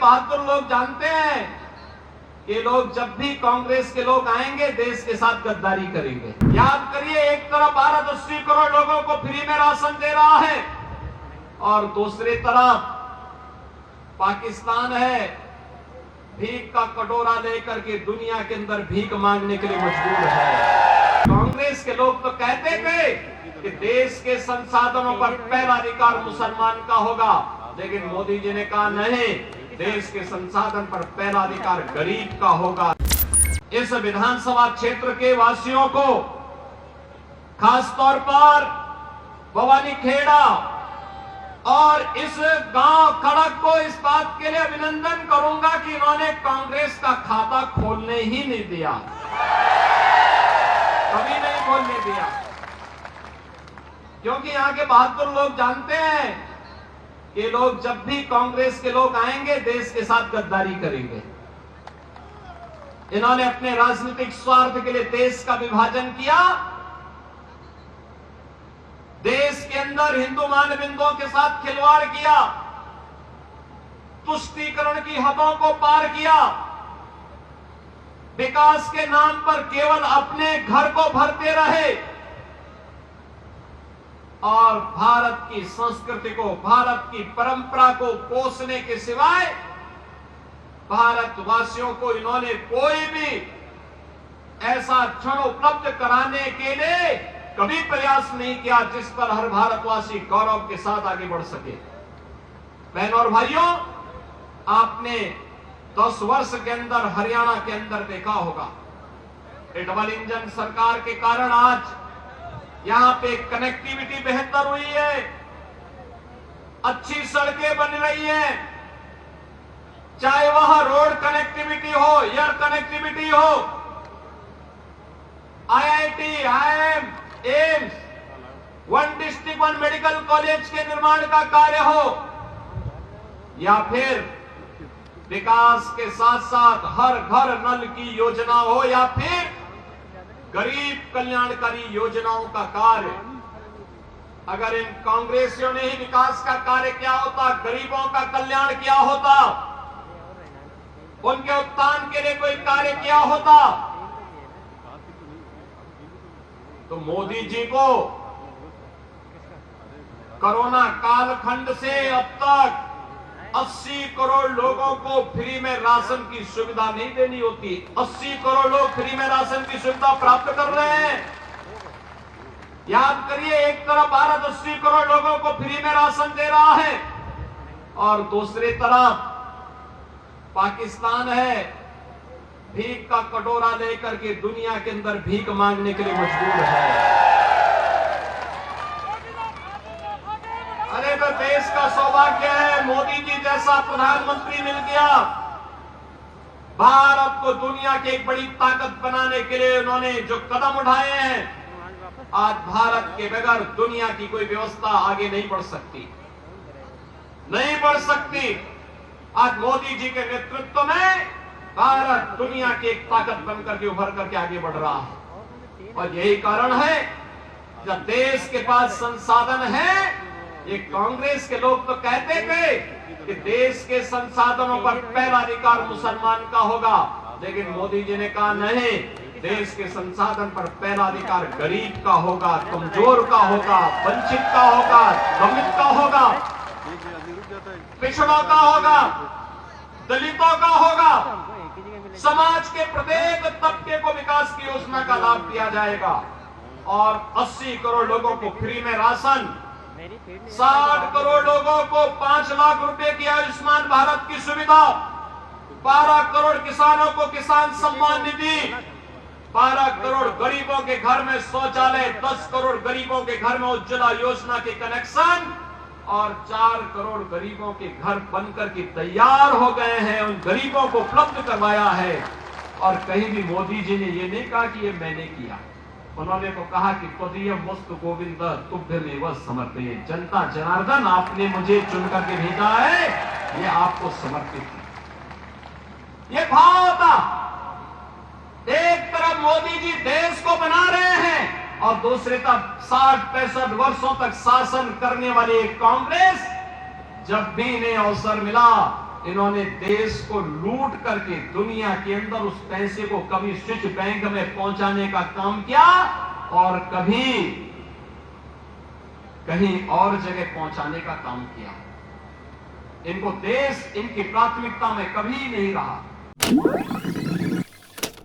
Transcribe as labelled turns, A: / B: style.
A: बहादुर लोग जानते हैं कि लोग जब भी कांग्रेस के लोग आएंगे देश के साथ गद्दारी करेंगे। याद करिए, एक तरफ भारत 80 करोड़ लोगों को फ्री में राशन दे रहा है और दूसरी तरफ पाकिस्तान है भीख का कटोरा लेकर के दुनिया के अंदर भीख मांगने के लिए मजबूर है। कांग्रेस के लोग तो कहते थे कि देश के संसाधनों पर पहला अधिकार मुसलमान का होगा, लेकिन मोदी जी ने कहा नहीं, देश के संसाधन पर पहला अधिकार गरीब का होगा। इस विधानसभा क्षेत्र के वासियों को, खासतौर पर भवानी खेड़ा और इस गांव खड़क को इस बात के लिए अभिनंदन करूंगा कि इन्होंने कांग्रेस का खाता खोलने ही नहीं दिया, कभी नहीं खोलने दिया, क्योंकि यहां के बहादुर लोग जानते हैं कि लोग जब भी कांग्रेस के लोग आएंगे देश के साथ गद्दारी करेंगे। इन्होंने अपने राजनीतिक स्वार्थ के लिए देश का विभाजन किया, देश के अंदर हिंदू मानबिंदुओं के साथ खिलवाड़ किया, तुष्टीकरण की हदों को पार किया, विकास के नाम पर केवल अपने घर को भरते रहे और भारत की संस्कृति को, भारत की परंपरा को पोषने के सिवाय भारतवासियों को इन्होंने कोई भी ऐसा क्षण उपलब्ध कराने के लिए कभी प्रयास नहीं किया जिस पर हर भारतवासी गौरव के साथ आगे बढ़ सके। बहनों और भाइयों, आपने 10 वर्ष के अंदर हरियाणा के अंदर देखा होगा, डबल इंजन सरकार के कारण आज यहां पे कनेक्टिविटी बेहतर हुई है, अच्छी सड़कें बन रही हैं, चाहे वह रोड कनेक्टिविटी हो, एयर कनेक्टिविटी हो, IIT, IIM, AIIMS, one district one medical college के निर्माण का कार्य हो, या फिर विकास के साथ साथ हर घर नल की योजना हो, या फिर गरीब कल्याणकारी योजनाओं का कार्य। अगर इन कांग्रेसियों ने ही विकास का कार्य किया होता, गरीबों का कल्याण किया होता, उनके उत्थान के लिए कोई कार्य किया होता, तो मोदी जी को कोरोना कालखंड से अब तक 80 करोड़ लोगों को फ्री में राशन की सुविधा नहीं देनी होती। 80 करोड़ लोग फ्री में राशन की सुविधा प्राप्त कर रहे हैं। याद करिए, एक तरफ भारत 80 करोड़ लोगों को फ्री में राशन दे रहा है और दूसरी तरफ पाकिस्तान है भीख का कटोरा लेकर के दुनिया के अंदर भीख मांगने के लिए मजबूर है। अरे तो देश का सौभाग्य है, मोदी जी जैसा प्रधानमंत्री मिल गया। भारत को दुनिया की एक बड़ी ताकत बनाने के लिए उन्होंने जो कदम उठाए हैं, आज भारत के बगैर दुनिया की कोई व्यवस्था आगे नहीं बढ़ सकती, नहीं बढ़ सकती। आज मोदी जी के नेतृत्व में भारत दुनिया की एक ताकत बनकर के उभर करके आगे बढ़ रहा है और यही कारण है जब देश के पास संसाधन है। ये कांग्रेस के लोग तो कहते थे कि देश के संसाधनों पर पहला अधिकार मुसलमान का होगा, लेकिन मोदी जी ने कहा नहीं, देश के संसाधन पर पहला अधिकार गरीब का होगा, कमजोर का होगा, वंचित का होगा, दलित का होगा, पिछड़ों का होगा, दलितों का होगा। समाज के प्रत्येक तबके को विकास की योजना का लाभ दिया जाएगा और 80 करोड़ लोगों को फ्री में राशन, 60 करोड़ लोगों को 5 लाख रुपए की आयुष्मान भारत की सुविधा, 12 करोड़ किसानों को किसान सम्मान निधि, 12 करोड़ गरीबों के घर में शौचालय, 10 करोड़ गरीबों के घर में उज्ज्वला योजना के कनेक्शन और 4 करोड़ गरीबों के घर बनकर के तैयार हो गए हैं। उन गरीबों को उपलब्ध करवाया है और कहीं भी मोदी जी ने ये नहीं कहा कि ये मैंने किया। उन्होंने तो कहा कि त्वदीयं वस्तु गोविंद तुभ्यमेव समर्पयेत्। जनता जनार्दन, आपने मुझे चुन करके भेजा है, ये आपको समर्पित है। ये भाव था। एक तरफ मोदी जी देश को बना रहे हैं और दूसरी तरफ 60-65 वर्षों तक शासन करने वाली कांग्रेस जब भी इन्हें अवसर मिला इन्होंने देश को लूट करके दुनिया के अंदर उस पैसे को कभी स्विच बैंक में पहुंचाने का काम किया और कभी कहीं और जगह पहुंचाने का काम किया। इनको देश इनकी प्राथमिकता में कभी नहीं रहा।